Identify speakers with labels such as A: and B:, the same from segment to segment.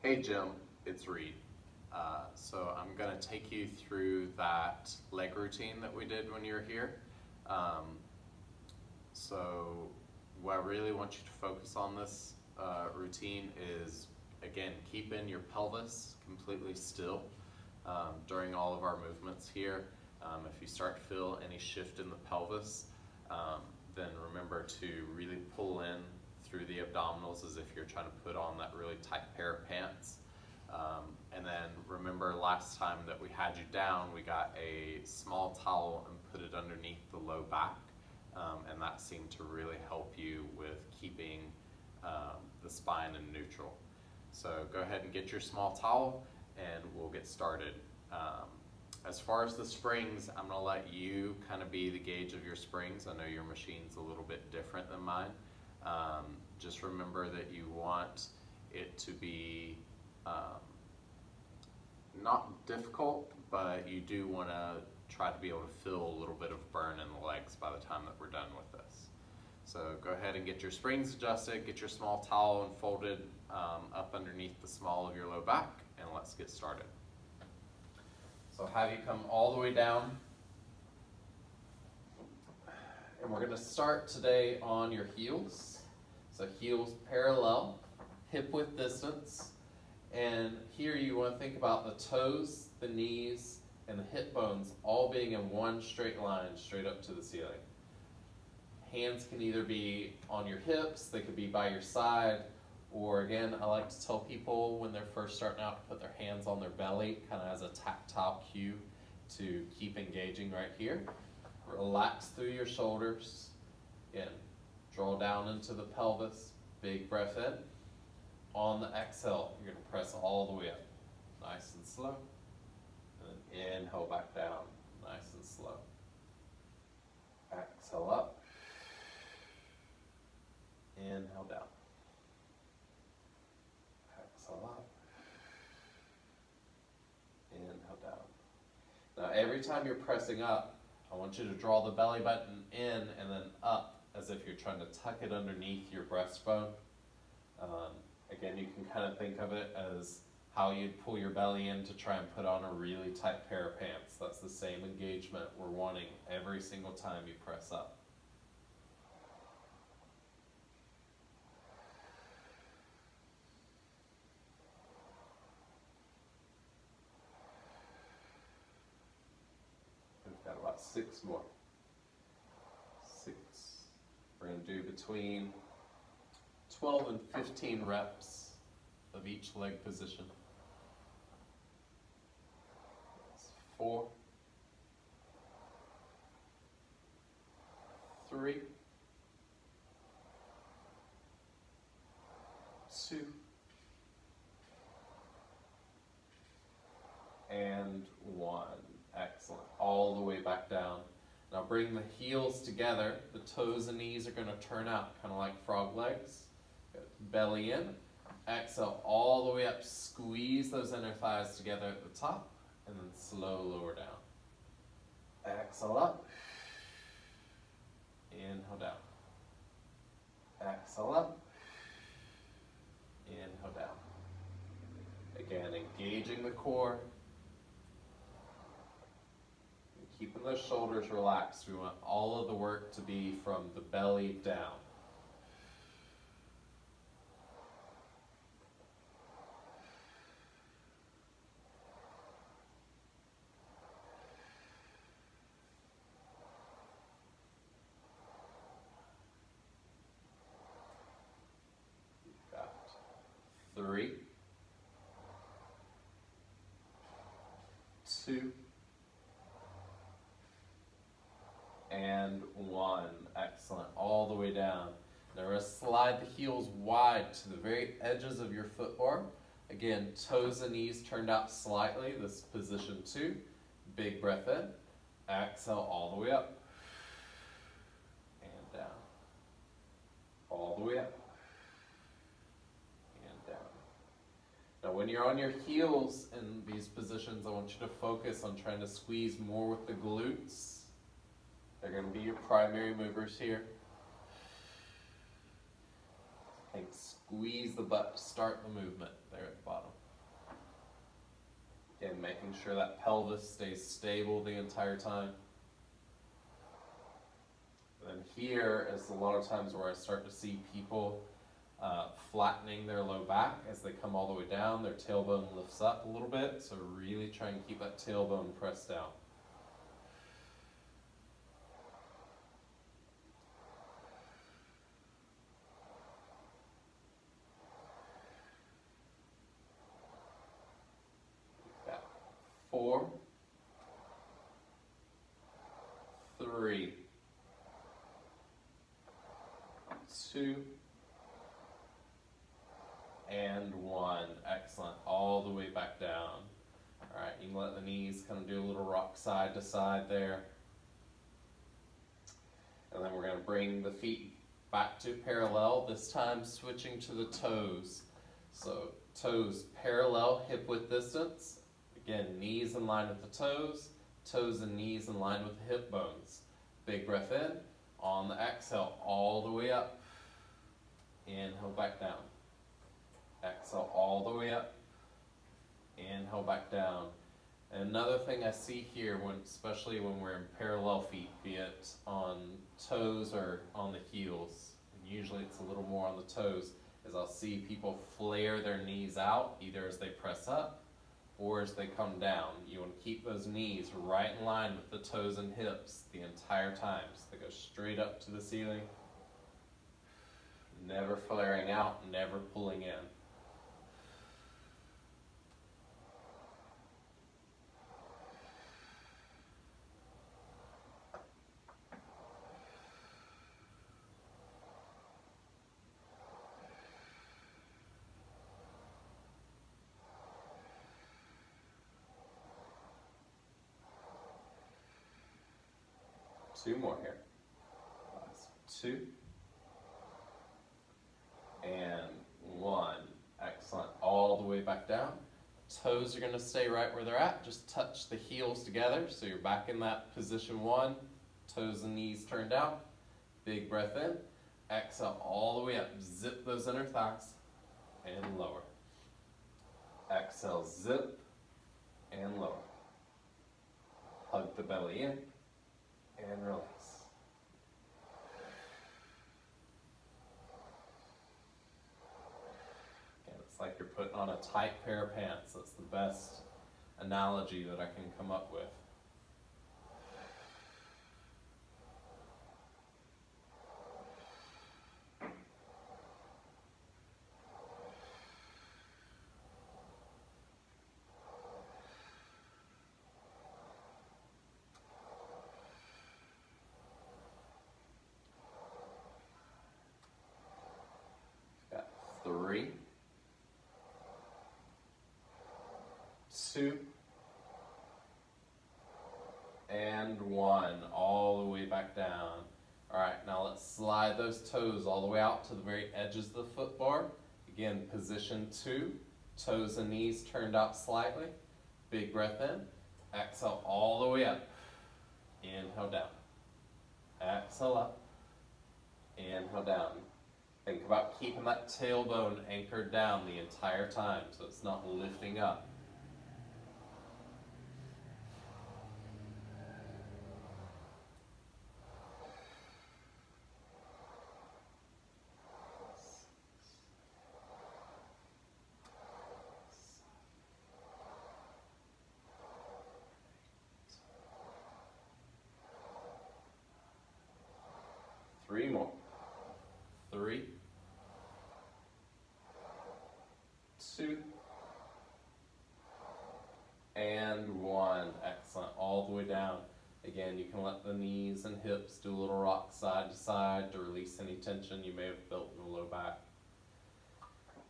A: Hey Jim, it's Reed. So I'm going to take you through that leg routine that we did when you were here. Um, so what I really want you to focus on this routine is, again, keeping your pelvis completely still during all of our movements here. If you start to feel any shift in the pelvis, then remember to really pull in through the abdominals as if you're trying to put on that really tight pair of pants. And then remember last time that we had you down, we got a small towel and put it underneath the low back. And that seemed to really help you with keeping the spine in neutral. So go ahead and get your small towel and we'll get started. As far as the springs, I'm going to let you kind of be the gauge of your springs. I know your machine's a little bit different than mine. Just remember that you want it to be not difficult, but you do want to try to be able to feel a little bit of burn in the legs by the time that we're done with this. So go ahead and get your springs adjusted, get your small towel and folded up underneath the small of your low back, and let's get started. So have you come all the way down, and we're going to start today on your heels. So heels parallel, hip width distance, and here you want to think about the toes, the knees, and the hip bones all being in one straight line straight up to the ceiling. Hands can either be on your hips, they could be by your side, or again, I like to tell people when they're first starting out to put their hands on their belly, kind of as a tactile cue to keep engaging right here. Relax through your shoulders. Again, draw down into the pelvis, big breath in. On the exhale, you're going to press all the way up, nice and slow. And then inhale back down, nice and slow. Exhale up. Inhale down. Exhale up. Inhale down. Now every time you're pressing up, I want you to draw the belly button in and then up as if you're trying to tuck it underneath your breastbone. Again, you can kind of think of it as how you'd pull your belly in to try and put on a really tight pair of pants. That's the same engagement we're wanting every single time you press up. We've got about 6 more. 6. We're going to do between 12 and 15 reps of each leg position. 4, 3, 2, and 1. Excellent. All the way back down. Now bring the heels together. The toes and knees are going to turn out, kind of like frog legs. Belly in. Exhale all the way up. Squeeze those inner thighs together at the top, and then slow lower down. Exhale up. Inhale down. Exhale up. Inhale down. Again, engaging the core. Keeping those shoulders relaxed. We want all of the work to be from the belly down. We've got 3, 2, and 1. Excellent. All the way down. Now we're going to slide the heels wide to the very edges of your foot bar. Again, toes and knees turned out slightly. This is position 2. Big breath in. Exhale all the way up. And down. All the way up. And down. Now when you're on your heels in these positions, I want you to focus on trying to squeeze more with the glutes. They're going to be your primary movers here. Think squeeze the butt to start the movement there at the bottom. Again, making sure that pelvis stays stable the entire time. And then here is a lot of times where I start to see people flattening their low back as they come all the way down. Their tailbone lifts up a little bit, so really try and keep that tailbone pressed down. Got 4, 3, 2, and 1. Excellent. All the way back down. All right, you can let the knees kind of do a little rock side to side there. And then we're going to bring the feet back to parallel, this time switching to the toes. So toes parallel, hip width distance. Again, knees in line with the toes, toes and knees in line with the hip bones. Big breath in. On the exhale, all the way up. Inhale back down. Exhale all the way up. Inhale back down. And another thing I see here, especially when we're in parallel feet, be it on toes or on the heels, and usually it's a little more on the toes, is I'll see people flare their knees out, either as they press up or as they come down. You want to keep those knees right in line with the toes and hips the entire time, so they go straight up to the ceiling. Never flaring out, never pulling in. Two more here. Last 2. And 1. Excellent. All the way back down. Toes are going to stay right where they're at. Just touch the heels together so you're back in that position 1. Toes and knees turned out. Big breath in. Exhale all the way up. Zip those inner thighs and lower. Exhale, zip and lower. Hug the belly in and release. Again, it's like you're putting on a tight pair of pants. That's the best analogy that I can come up with. Got 3, 2, and 1. All the way back down. All right, now let's slide those toes all the way out to the very edges of the foot bar. Again, position 2. Toes and knees turned out slightly. Big breath in. Exhale all the way up. Inhale down. Exhale up. Inhale down. Think about keeping that tailbone anchored down the entire time so it's not lifting up. Three more. 3, 2, and 1. Excellent. All the way down. Again, you can let the knees and hips do a little rock side to side to release any tension you may have built in the low back.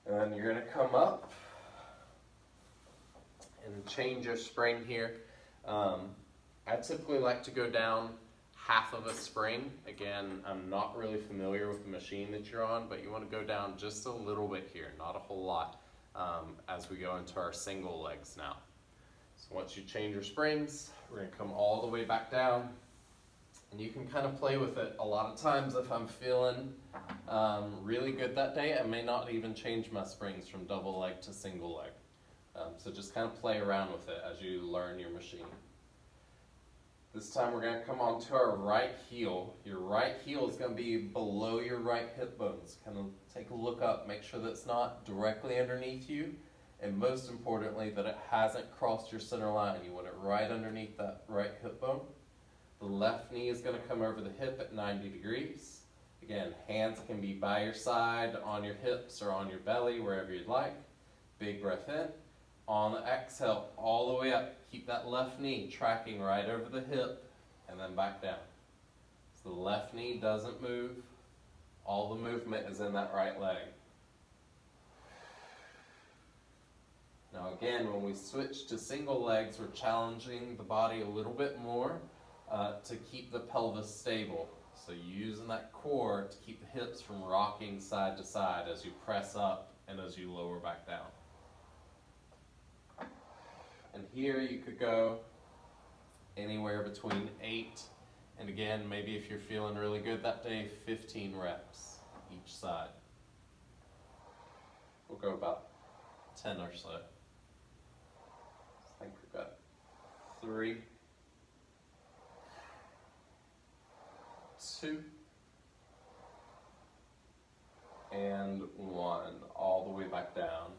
A: And then you're going to come up and change your spring here. I typically like to go down half of a spring. Again, I'm not really familiar with the machine that you're on, but you want to go down just a little bit here, not a whole lot, as we go into our single legs now. So once you change your springs, we're going to come all the way back down And you can kind of play with it. A lot of times if I'm feeling really good that day, I may not even change my springs from double leg to single leg. So just kind of play around with it as you learn your machine. This time we're going to come on to our right heel. Your right heel is going to be below your right hip bones. Kind of take a look up, make sure that it's not directly underneath you, and most importantly that it hasn't crossed your center line. You want it right underneath that right hip bone. The left knee is going to come over the hip at 90 degrees. Again, hands can be by your side, on your hips, or on your belly, wherever you'd like. Big breath in. On the exhale, all the way up. Keep that left knee tracking right over the hip, and then back down. So the left knee doesn't move. All the movement is in that right leg. Now again, when we switch to single legs, we're challenging the body a little bit more to keep the pelvis stable. So you're using that core to keep the hips from rocking side to side as you press up and as you lower back down. And here you could go anywhere between 8 and again, maybe if you're feeling really good that day, 15 reps each side. We'll go about 10 or so. I think we've got 3, 2, and 1, all the way back down.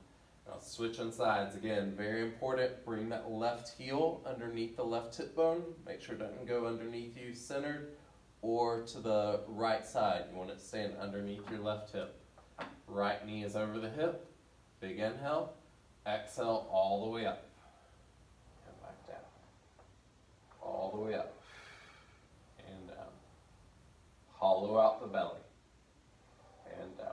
A: Now switching sides, again, very important, bring that left heel underneath the left hip bone. Make sure it doesn't go underneath you centered or to the right side. You want it staying underneath your left hip. Right knee is over the hip. Big inhale. Exhale all the way up. And back down. All the way up. And down. Hollow out the belly. And down.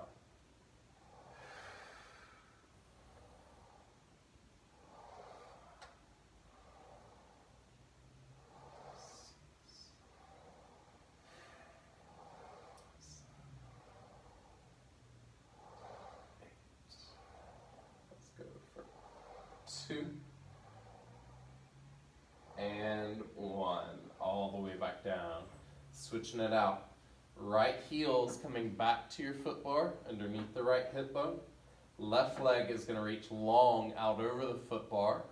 A: Let's go for 2 and 1. All the way back down. Switching it out. Right heel is coming back to your foot bar underneath the right hip bone. Left leg is going to reach long out over the foot bar.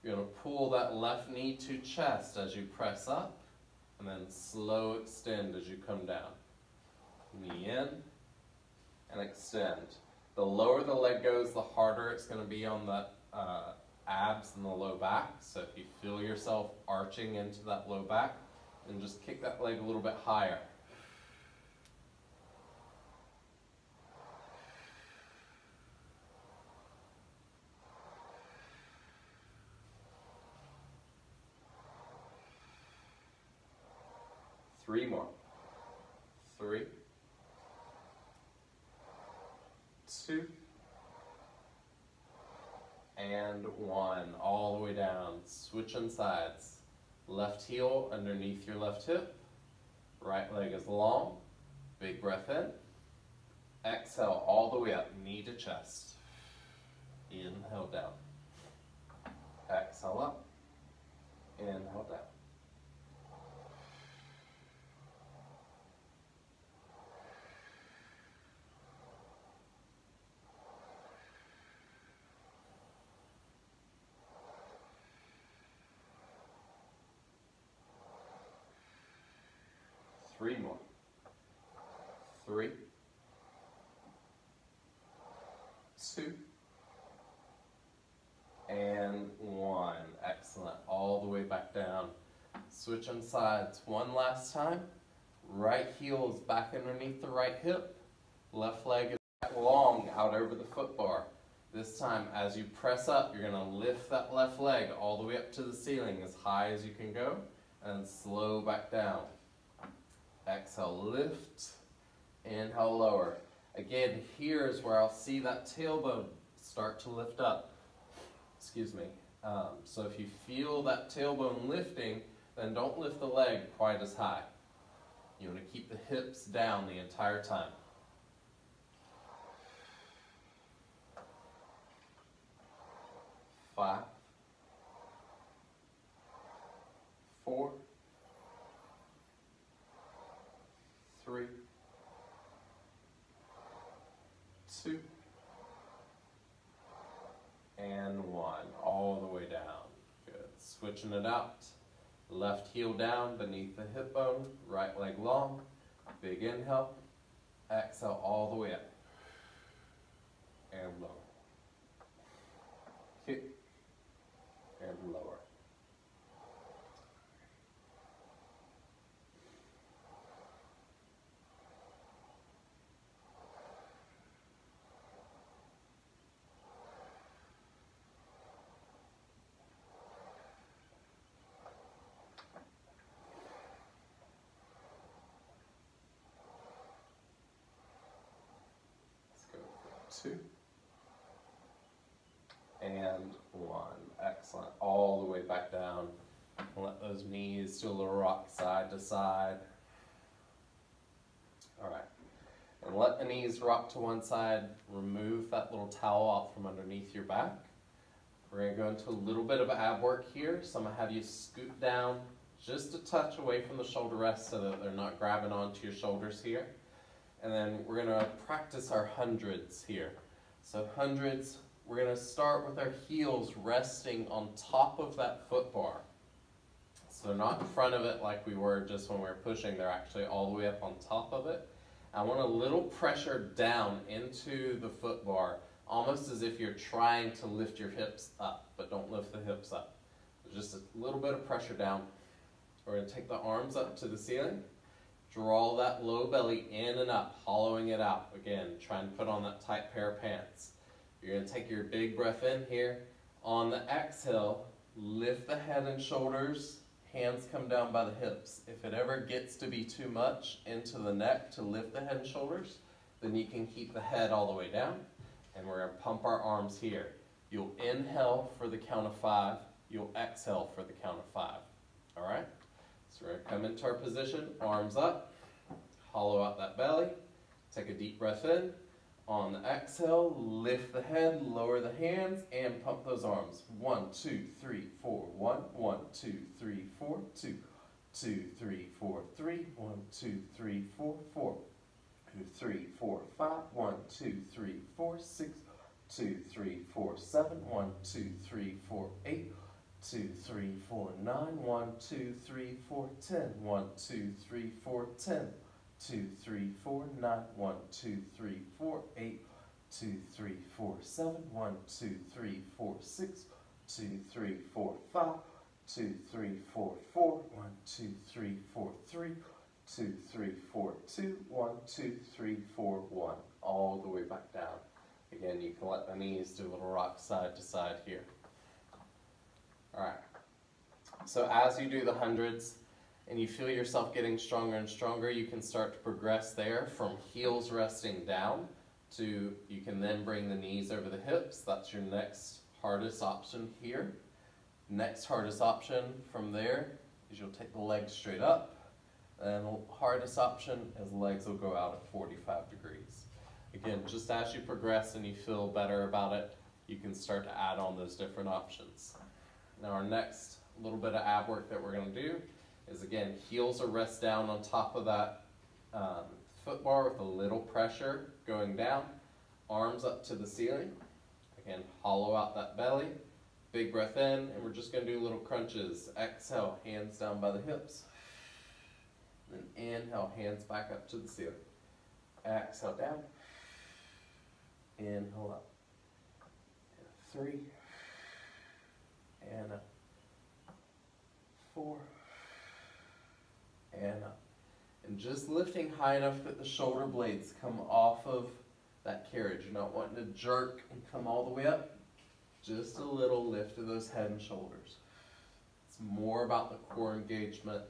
A: You're going to pull that left knee to chest as you press up, and then slow extend as you come down. Knee in and extend. The lower the leg goes, the harder it's going to be on the abs and the low back. So if you feel yourself arching into that low back, then just kick that leg a little bit higher. Three more. 3, 2, and 1. All the way down. Switching sides. Left heel underneath your left hip. Right leg is long. Big breath in. Exhale all the way up. Knee to chest. Inhale down. Exhale up. Inhale down. Three more. 3, 2, and 1. Excellent. All the way back down. Switching sides one last time. Right heel is back underneath the right hip. Left leg is back long out over the foot bar. This time, as you press up, you're going to lift that left leg all the way up to the ceiling as high as you can go, and slow back down. Exhale, lift. Inhale, lower. Again, here is where I'll see that tailbone start to lift up. Excuse me. So if you feel that tailbone lifting, then don't lift the leg quite as high. You want to keep the hips down the entire time. 5, 4, Switching it out. Left heel down beneath the hip bone, right leg long. Big inhale. Exhale all the way up. And lower. Kick. And lower. Two, and one. Excellent. All the way back down. Let those knees do a little rock side to side. All right. And let the knees rock to one side. Remove that little towel out from underneath your back. We're going to go into a little bit of ab work here. So I'm going to have you scoot down just a touch away from the shoulder rest so that they're not grabbing onto your shoulders here. And then we're going to practice our hundreds here. So hundreds, we're going to start with our heels resting on top of that foot bar. So they're not in front of it like we were just when we were pushing. They're actually all the way up on top of it. I want a little pressure down into the foot bar, almost as if you're trying to lift your hips up, but don't lift the hips up. Just a little bit of pressure down. We're going to take the arms up to the ceiling. Draw that low belly in and up, hollowing it out. Again, try and put on that tight pair of pants. You're going to take your big breath in here. On the exhale, lift the head and shoulders. Hands come down by the hips. If it ever gets to be too much into the neck to lift the head and shoulders, then you can keep the head all the way down. And we're going to pump our arms here. You'll inhale for the count of 5. You'll exhale for the count of 5. All right? So we're going to come into our position, arms up, hollow out that belly, take a deep breath in. On the exhale, lift the head, lower the hands, and pump those arms. 1, 2, 3, 4, 1, 1, 2, 3, 4, 2, 2, 3, 4, 3, 1, 2, 3, 4, 4, 2, 3, 4, 5, 1, 2, 3, 4, 6, 2, 3, 4, 7, 1, 2, 3, 4, 8, 2, 3, 4, 9, 1, 2, 3, 4, 10, 1, 2, 3, 4, 10, 2, 3, 4, 9, 1, 2, 3, 4, 8, 2, 3, 4, 7, 1, 2, 3, 4, 6, 2, 3, 4, 5, 2, 3, 4, 4, 1, 2, 3, 4, 3, 2, 3, 4, 2, 1, 2, 3, 4, 1. All the way back down. Again, you can let the knees do a little rock side to side here. All right, so as you do the hundreds and you feel yourself getting stronger and stronger, you can start to progress there from heels resting down to, you can then bring the knees over the hips. That's your next hardest option here. Next hardest option from there is you'll take the legs straight up, and the hardest option is legs will go out at 45 degrees. Again, just as you progress and you feel better about it, you can start to add on those different options. Now our next little bit of ab work that we're going to do is, again, heels are rest down on top of that foot bar with a little pressure going down. Arms up to the ceiling. Again, hollow out that belly. Big breath in, and we're just going to do little crunches. Exhale, hands down by the hips. Then inhale, hands back up to the ceiling. Exhale down. Inhale up. 3. And up. 4. And up. And just lifting high enough that the shoulder blades come off of that carriage. You're not wanting to jerk and come all the way up. Just a little lift of those head and shoulders. It's more about the core engagement.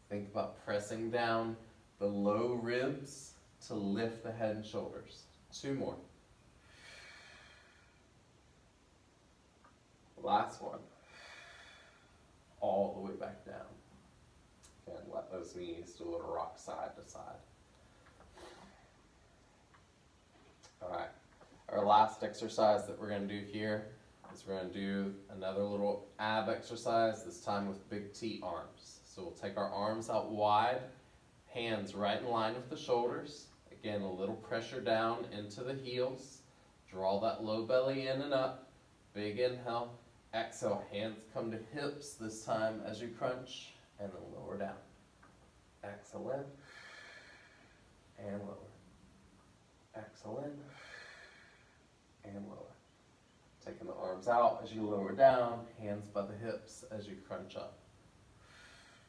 A: Think about pressing down the low ribs to lift the head and shoulders. 2 more. Last one. All the way back down. And let those knees do a little rock side to side. All right. Our last exercise that we're going to do here is we're going to do another little ab exercise, this time with big T arms. So we'll take our arms out wide, hands right in line with the shoulders. Again, a little pressure down into the heels. Draw that low belly in and up. Big inhale. Exhale, hands come to hips this time as you crunch, and then lower down. Exhale in, and lower. Exhale in, and lower. Taking the arms out as you lower down, hands by the hips as you crunch up.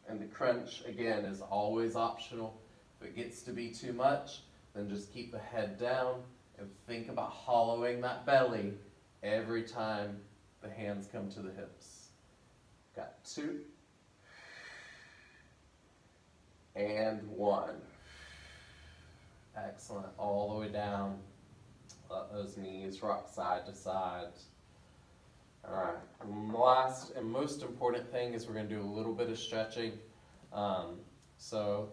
A: And the crunch, again, is always optional. If it gets to be too much, then just keep the head down and think about hollowing that belly every time the hands come to the hips. Got 2. And 1. Excellent. All the way down. Let those knees rock side to side. Alright, and the last and most important thing is we're going to do a little bit of stretching. So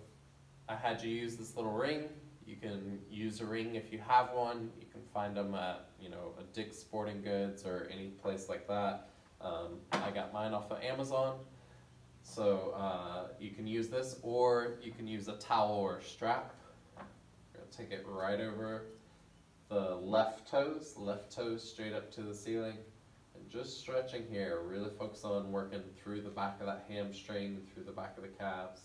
A: I had you use this little ring. You can use a ring if you have one. You can find them at, a Dick's Sporting Goods or any place like that. I got mine off of Amazon. So you can use this, or you can use a towel or a strap. You're going to take it right over the left toes straight up to the ceiling. And just stretching here, really focus on working through the back of that hamstring, through the back of the calves.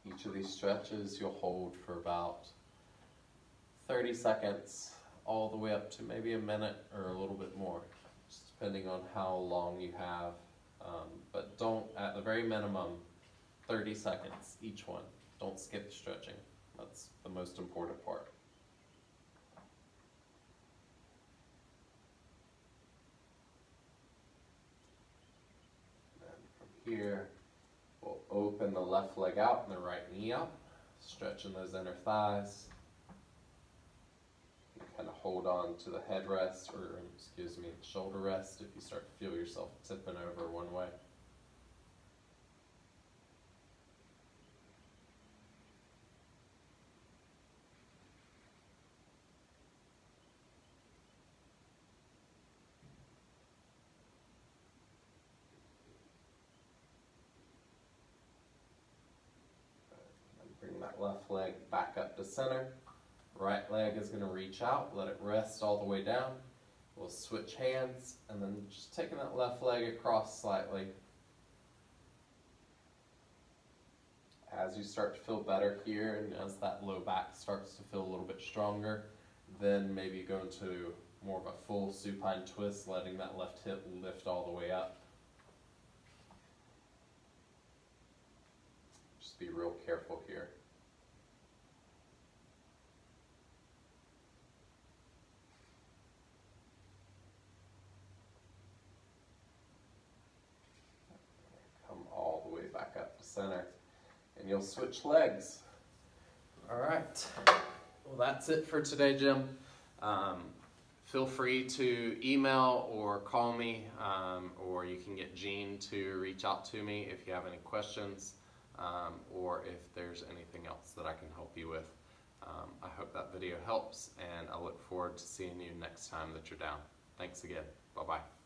A: Each of these stretches you'll hold for about 30 seconds, all the way up to maybe a minute or a little bit more, just depending on how long you have. But don't, at the very minimum, 30 seconds each one. Don't skip the stretching. That's the most important part. And from here, we'll open the left leg out and the right knee out, stretching those inner thighs. You kind of hold on to the headrest, or excuse me, shoulder rest if you start to feel yourself tipping over one way. Bring that left leg back up to center. Right leg is going to reach out, let it rest all the way down. We'll switch hands, and then just taking that left leg across slightly. As you start to feel better here, and as that low back starts to feel a little bit stronger, then maybe go into more of a full supine twist, letting that left hip lift all the way up. Just be real careful here. Come all the way back up to center, and you'll switch legs. All right. Well, that's it for today, Jim. Feel free to email or call me, or you can get Jean to reach out to me if you have any questions, or if there's anything else that I can help you with. I hope that video helps, and I look forward to seeing you next time that you're down. Thanks again. Bye-bye.